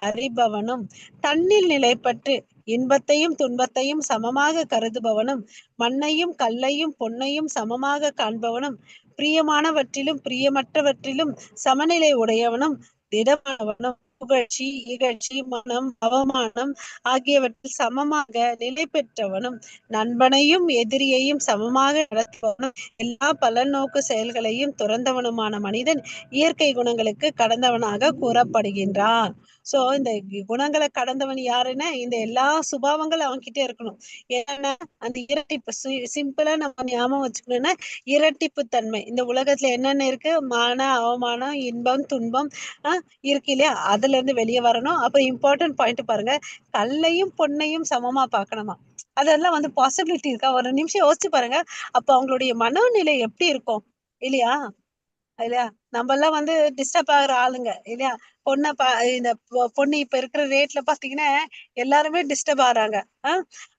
அறிபவனும், தன்னில் நிலைப்பட்டு இன்பத்தையும் துன்பத்தையும் சமமாக கருதுபவனும், மண்ணையும் கல்லையும் பொன்னையும் சமமாக காண்பவனும், பிரியமானவற்றிலும் பிரியமற்றவற்றிலும் சமநிலை உடையவனும், திடமானவனும், புகழ்ச்சி இகழ்ச்சி மனம் அவமானம் ஆகியவற்றில் சமமாக நிலை பெற்றவனும், நண்பனையும் எதிரியையும் சமமாக நடத்துவனும், எல்லா பலநோக்கு செயல்களையும் துறந்தவனுமான மனிதன் இயற்கை குணங்களுக்கு கடந்தவனாக கூறப்படுகின்றான். சோ இந்த குணங்களை கடந்தவன் யாருன்னா இந்த எல்லா சுபாவங்கள் அவன்கிட்ட இருக்கணும். ஏன்னா அந்த இரட்டிப்பு சிம்பிளா நம்ம ஞாபகம் வச்சுக்கணும்னா இரட்டிப்பு தன்மை. இந்த உலகத்துல என்னென்ன இருக்கு, மான அவமானம் இன்பம் துன்பம் இருக்கு இல்லையா, அதுல இருந்து வெளியே வரணும். அப்புறம் இம்பார்ட்டன்ட் பாயிண்ட் பாருங்க, கல்லையும் பொன்னையும் சமமா பார்க்கணுமா. அதெல்லாம் வந்து பாசிபிலிட்டி இருக்கா? ஒரு நிமிஷம் யோசிச்சு பாருங்க. அப்ப அவங்களுடைய மனோநிலை எப்படி இருக்கும் இல்லையா. இல்லையா, நம்ம எல்லாம் வந்து டிஸ்டர்ப் ஆகுற ஆளுங்க இல்லையா. இந்த பொண்ணு இப்ப இருக்கிற ரேட்ல பாத்தீங்கன்னா எல்லாருமே டிஸ்டர்ப் ஆகுறாங்க.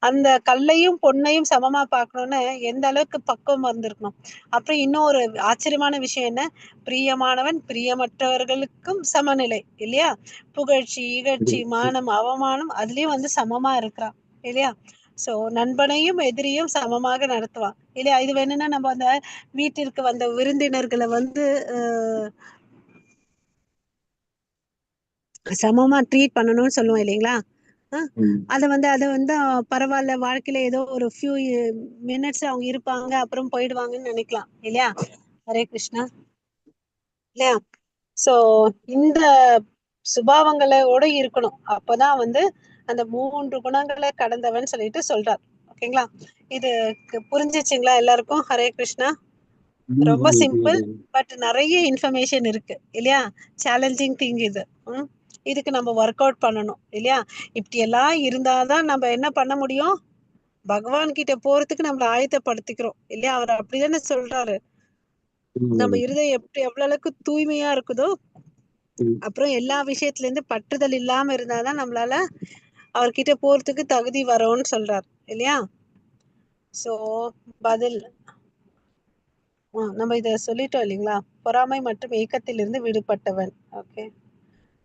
அந்த கல்லையும் பொன்னையும் சமமா பார்க்கணும்னு எந்த அளவுக்கு பக்குவம் வந்திருக்கணும். அப்புறம் இன்னொரு ஆச்சரியமான விஷயம் என்ன, பிரியமானவன் பிரியமற்றவர்களுக்கும் சமநிலை இல்லையா. புகழ்ச்சி இகழ்ச்சி மானம் அவமானம் அதுலயும் வந்து சமமா இருக்கிறான் இல்லையா. சோ நண்பனையும் எதிரியும் சமமாக நடத்துவான் இல்லையா? இது வேணும்னா நம்ம அந்த வீட்டிற்கு வந்த விருந்தினர்களை வந்து சமமா ட்ரீட் பண்ணணும்னு சொல்லுவோம் இல்லைங்களா? அதை வந்து பரவாயில்ல, வாழ்க்கையில ஏதோ ஒரு ஃபியூ மினிட்ஸ் அவங்க இருப்பாங்க அப்புறம் போயிடுவாங்கன்னு நினைக்கலாம் இல்லையா? ஹரே கிருஷ்ணா இல்லையா? சோ இந்த சுபாவங்களோட இருக்கணும். அப்பதான் வந்து அந்த 3 குணங்களை கடந்தவன் சொல்லிட்டு சொல்றார். ஓகேங்களா? இது புரிஞ்சிச்சுங்களா எல்லாருக்கும்? ஹரே கிருஷ்ணா. ரொம்ப சிம்பிள், பட் நிறைய இன்ஃபர்மேஷன் இருக்கு இல்லையா? சேலஞ்சிங் திங் இது. இதுக்கு நம்ம ஒர்க் அவுட் பண்ணணும் இல்லையா? இப்படி எல்லாம் இருந்தாதான் நம்ம என்ன பண்ண முடியும்? பகவான் கிட்ட போறதுக்கு நம்மள ஆயத்தப்படுத்திக்கிறோம் இல்லையா? அவர் அப்படிதானே சொல்றாரு. நம்ம இருதயம் எவ்வளவு அளவுக்கு தூய்மையா இருக்குதோ, அப்புறம் எல்லா விஷயத்துல இருந்து பற்றுதல் இல்லாம இருந்தாதான் நம்மளால அவர்கிட்ட போறதுக்கு தகுதி வரும்னு சொல்றாரு இல்லையா? சோ பதில் நம்ம இத சொல்லிட்டோம் இல்லைங்களா? பொறாமை மற்றும் ஏக்கத்தில் இருந்து விடுபட்டவன். ஓகே.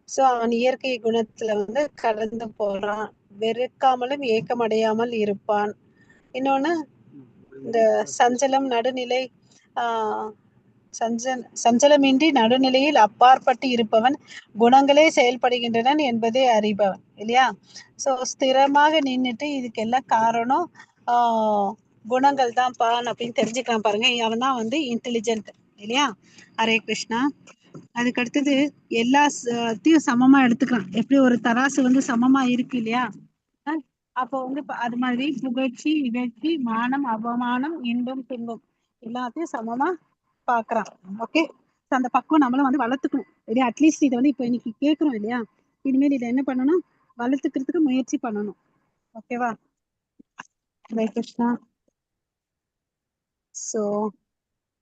சோ அவன் இயற்கை குணத்துல வந்து கடந்து போறான், வெறுக்காமலும் ஏக்கமடையாமல் இருப்பான். இன்னொன்னு இந்த சஞ்சலம் நடுநிலை சஞ்சலமின்றி நடுநிலையில் அப்பாற்பட்டு இருப்பவன் குணங்களே செயல்படுகின்றன என்பதை அறிபவன் இல்லையா? சோ ஸ்திரமாக நின்றுட்டு இதுக்கெல்லாம் காரணம் குணங்கள் தான் பான் அப்படின்னு தெரிஞ்சுக்கலாம் பாருங்க. அவன் தான் வந்து இன்டெலிஜென்ட் இல்லையா? ஹரே கிருஷ்ணா. அதுக்கு அடுத்தது எல்லாத்தையும் சமமா எடுத்துக்கலாம். எப்படி ஒரு தராசு வந்து சமமா இருக்கு இல்லையா? அப்போ வந்து அது மாதிரி புகழ்ச்சி, இகழ்ச்சி, மானம், அவமானம், இன்பம், துன்பம் எல்லாத்தையும் சமமா பாக்குறான். ஓகே. அந்த பக்குவம் நம்மளும் வந்து வளர்த்துக்கணும் இல்லையா? அட்லீஸ்ட் இதை வந்து இப்போ இன்னைக்கு கேட்கிறோம் இல்லையா? இனிமேல் இதை என்ன பண்ணணும்? வளர்த்துக்கிறதுக்கு முயற்சி பண்ணணும். ஓகேவா? ஹரே கிருஷ்ணா. சோ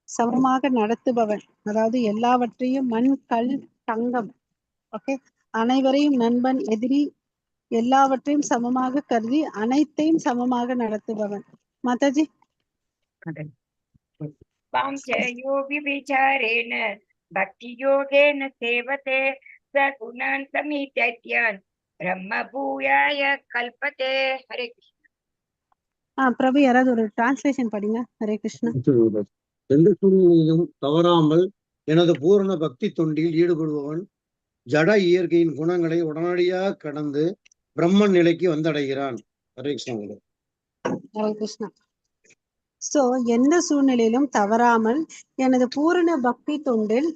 சமமாக நடத்துபவன், அதாவது எல்லாவற்றையும் மண், கல், தங்கம், ஓகே, அனைவரையும் நண்பன், எதிரி எல்லாவற்றையும் சமமாக கருதி அனைத்தையும் சமமாக நடத்துபவன். மாதாஜி. विचारेण भक्ति योगेन सेवते सगुणान् समीत्यान् ब्रह्म भूयाय कल्पते. हरे कृष्ण. பிரபு யாராவது ஒரு டிரான்ஸ்லேஷன் படிங்க. ஹரே கிருஷ்ணா. எந்த சூழ்நிலையிலும் தவறாமல் எனது பூரண பக்தி தொண்டில் ஈடுபடுபவன் ஜட இயற்கையின் குணங்களை உடனடியாக கடந்து பிரம்மன் நிலைக்கு வந்தடைகிறான். ஹரே கிருஷ்ணா. ஹரே கிருஷ்ணா. சோ எந்த சூழ்நிலையிலும் தவறாமல் எனது பூரண பக்தி தொண்டில்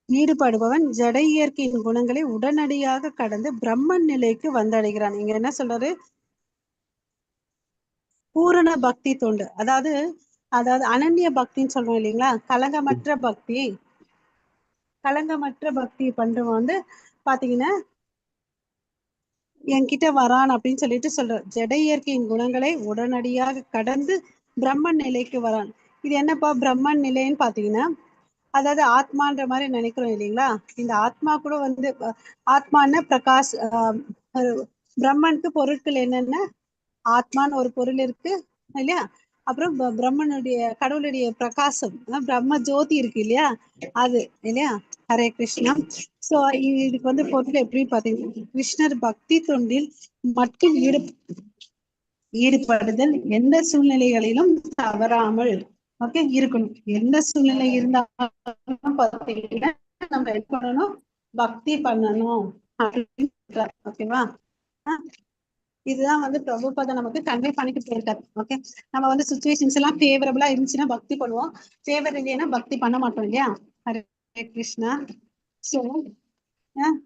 ஈடுபடுபவன் ஜட இயற்கையின் குணங்களை உடனடியாக கடந்து பிரம்மன் நிலைக்கு வந்தடைகிறான். இங்க என்ன சொல்றாரு? பூரண பக்தி தொண்டு, அதாவது அனன்ய பக்தின்னு சொல்றோம் இல்லைங்களா? கலங்கமற்ற பக்தி. கலங்கமற்ற பக்தி பண்றவன் வந்து பாத்தீங்கன்னா என்கிட்ட வரான் அப்படின்னு சொல்லிட்டு சொல்ற. ஜட இயற்கையின் குணங்களை உடனடியாக கடந்து பிரம்மன் நிலைக்கு வரான். இது என்னப்பா பிரம்மன் நிலைன்னு பாத்தீங்கன்னா, அதாவது ஆத்மான்ற மாதிரி நினைக்கிறோம் இல்லைங்களா? இந்த ஆத்மா கூட வந்து ஆத்மான பிரகாஷ், பிரம்மனுக்கு பொருட்கள் என்னென்ன? ஆத்மான்னு ஒரு பொருள் இருக்கு இல்லையா? அப்புறம் பிரம்மனுடைய கடவுளுடைய பிரகாசம், பிரம்ம ஜோதி இருக்கு இல்லையா? அது இல்லையா? ஹரே கிருஷ்ணா. சோ இதுக்கு வந்து பொருள் எப்படி பாத்தீங்கன்னா, கிருஷ்ணர் பக்தி தொண்டில் மட்டும் ஈடுபடுதல் எந்த சூழ்நிலைகளிலும் தவறாமல் ஓகே இருக்கணும். எந்த சூழ்நிலை இருந்தாலும் பாத்தீங்கன்னா நம்ம என்ன பண்ணணும்? பக்தி பண்ணணும் அப்படின்னு. ஓகேவா? இதுதான் வந்து பிரபுபாதா நமக்கு கன்வே பண்ணிட்டு போயிருக்காரு. ஓகே. நம்ம வந்து சுச்சுவேஷன்ஸ் எல்லாம் ஃபேவரபிளா இருந்துச்சுன்னா பக்தி பண்ணுவோம், ஃபேவர் இல்லைன்னா பக்தி பண்ண மாட்டோம் இல்லையா? ஹரே கிருஷ்ணா. சோ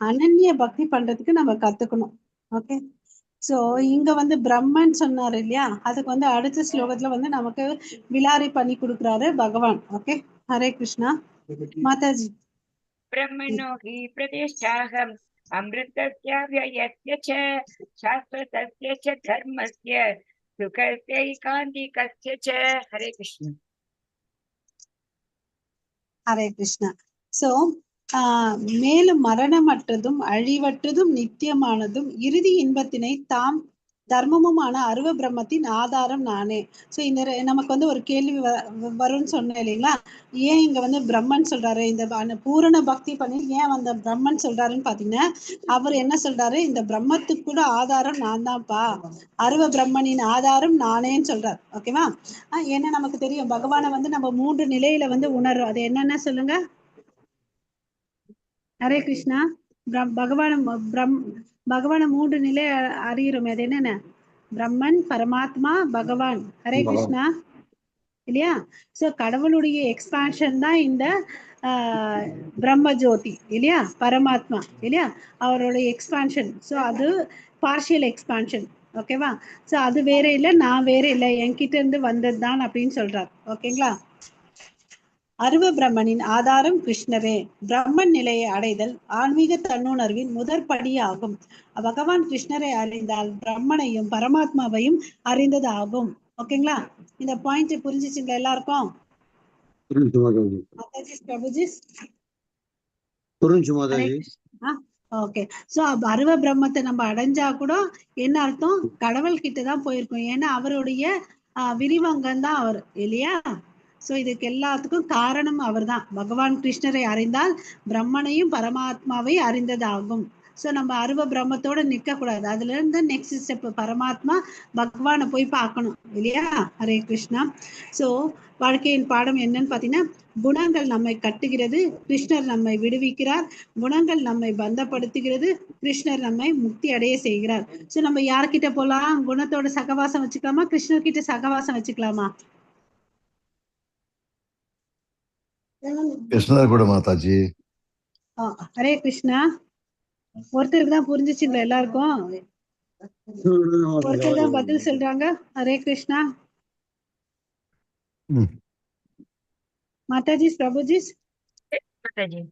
அனன்ய பக்தி பண்றதுக்கு நம்ம கத்துக்கணும். ஓகே. சோ இங்க வந்து பிரம்மன் சொன்னாரு இல்லையா? அதுக்கு வந்து அடுத்த ஸ்லோகத்துல வந்து நமக்கு விலாரி பண்ணி கொடுக்குறாரு பகவான். ஓகே. ஹரே கிருஷ்ணா. மாதாஜி. ब्रह्मणो हि प्रतिष्ठाहम् अमृतस्य व्ययस्य च शाश्वतस्य च धर्मस्य सुखस्यैकान्तिकस्य च. हरे कृष्ण. ஹரே கிருஷ்ணா. சோ மேலும் மரணமற்றதும் அழிவற்றதும் நித்தியமானதும் இறுதி இன்பத்தினை தாம் தர்மமுமான அருவ பிரம்மத்தின் ஆதாரம் நானே. ஸோ இந்த நமக்கு வந்து ஒரு கேள்வி வரும்னு சொன்னேன் இல்லைங்களா, ஏன் இங்க வந்து பிரம்மன் சொல்றாரு, இந்த பூரண பக்தி பண்ணி ஏன் அந்த பிரம்மன் சொல்றாருன்னு பாத்தீங்கன்னா, அவர் என்ன சொல்றாரு, இந்த பிரம்மத்துக்கு கூட ஆதாரம் நான் தான்ப்பா, அருவ பிரம்மனின் ஆதாரம் நானேன்னு சொல்றாரு. ஓகேவா? ஏன்னா நமக்கு தெரியும் பகவானை வந்து நம்ம 3 நிலையில வந்து உணர்றோம். அது என்னென்ன சொல்லுங்க. ஹரே கிருஷ்ணா. பகவான 3 நிலை அறிகிறோம். அது என்னென்ன? பிரம்மன், பரமாத்மா, பகவான். ஹரே கிருஷ்ணா இல்லையா? சோ கடவுளுடைய எக்ஸ்பான்ஷன் தான் இந்த பிரம்ம ஜோதி இல்லையா, பரமாத்மா இல்லையா, அவருடைய எக்ஸ்பான்ஷன். ஸோ அது பார்ஷியல் எக்ஸ்பான்ஷன். ஓகேவா? ஸோ அது வேற இல்லை, நான் வேற இல்லை, என்கிட்ட இருந்து வந்தது தான் அப்படின்னு சொல்றார். ஓகேங்களா? அருவ பிரம்மனின் ஆதாரம் கிருஷ்ணரே. பிரம்மன் நிலையை அடைதல் ஆன்மீக தன்னுணர்வின் முதற்படியாகும். பகவான் கிருஷ்ணரை அறிந்தால் பிரம்மனையும் பரமாத்மாவையும் அறிந்தது ஆகும். ஓகேங்களா? இந்த பாயிண்ட் புரிஞ்சிச்சுங்களா எல்லாருக்கும்? புரிஞ்சு மாதாஜி. ஓகே. சோ அருவ பிரம்மத்தை நம்ம அடைஞ்சா கூட என்ன அர்த்தம், கடவுள் கிட்டதான் போயிருக்கோம். ஏன்னா அவருடைய விரிவங்கம் தான் அவர் இல்லையா? சோ இதுக்கு எல்லாத்துக்கும் காரணம் அவர் தான். பகவான் கிருஷ்ணரை அறிந்தால் பிரம்மனையும் பரமாத்மாவை அறிந்ததாகும். ஸோ நம்ம அருவ பிரம்மத்தோட நிற்க கூடாது. அதுல இருந்து நெக்ஸ்ட் ஸ்டெப் பரமாத்மா பகவானை போய் பார்க்கணும் இல்லையா? ஹரே கிருஷ்ணா. ஸோ வாழ்க்கையின் பாடம் என்னன்னு பார்த்தீங்கன்னா, குணங்கள் நம்மை கட்டுகிறது, கிருஷ்ணர் நம்மை விடுவிக்கிறார். குணங்கள் நம்மை பந்தப்படுத்துகிறது, கிருஷ்ணர் நம்மை முக்தி அடைய செய்கிறார். ஸோ நம்ம யார்கிட்ட போலாம்? குணத்தோட சகவாசம் வச்சுக்கலாமா, கிருஷ்ணர் கிட்ட சகவாசம் வச்சுக்கலாமா? கிருஷ்ணர் கூட மாதாஜி. ஹரே கிருஷ்ணா. ஒருத்தருக்கு தான் புரிஞ்சிச்சுங்களா எல்லாருக்கும்? ஒருத்தர் தான் பதில் சொல்றாங்க. ஹரே கிருஷ்ணா. மாதாஜி, பிரபுஜி. மாதாஜி.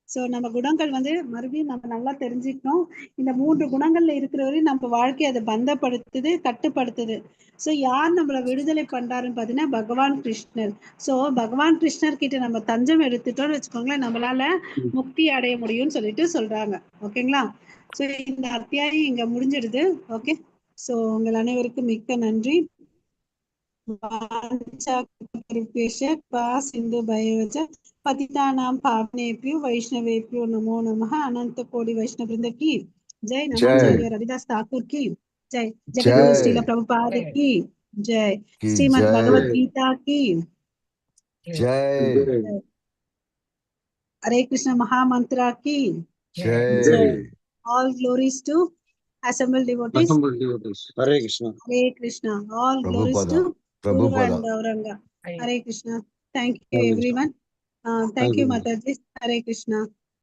சோ நம்ம குணங்கள் வந்து மறுபடியும் நம்ம நல்லா தெரிஞ்சுக்கணும். இந்த 3 குணங்கள்ல இருக்கிறவரையும் நம்ம வாழ்க்கையை அதை பந்தப்படுத்துது, கட்டுப்படுத்துது. சோ யார் நம்மள விடுதலை பண்றாருன்னு பாத்தீங்கன்னா பகவான் கிருஷ்ணர். சோ பகவான் கிருஷ்ணர் கிட்ட நம்ம தஞ்சம் எடுத்துட்டோம்னு வச்சுக்கோங்களேன், நம்மளால முக்தி அடைய முடியும்னு சொல்லிட்டு சொல்றாங்க. ஓகேங்களா? சோ இந்த அத்தியாயம் இங்க முடிஞ்சிடுது. ஓகே. சோ உங்கள் அனைவருக்கும் மிக்க நன்றி. सिंधु भयवच पतितानां पावनेभ्यो वैष्णवेभ्यो नमो नमः। अनंत कोटि वैष्णव वृंद की जय। नमाचार्य रविदास ठाकुर की जय। जगद्गुरु श्रील प्रभुपाद की जय। श्रीमद् भगवत गीता की जय। हरे कृष्ण महामंत्र की जय। All glories to assembled devotees. Hare Krishna. Hare Krishna. All glories to Guru and Auranga. Hare Krishna. Thank you everyone. Thank you Mataji. Hare Krishna.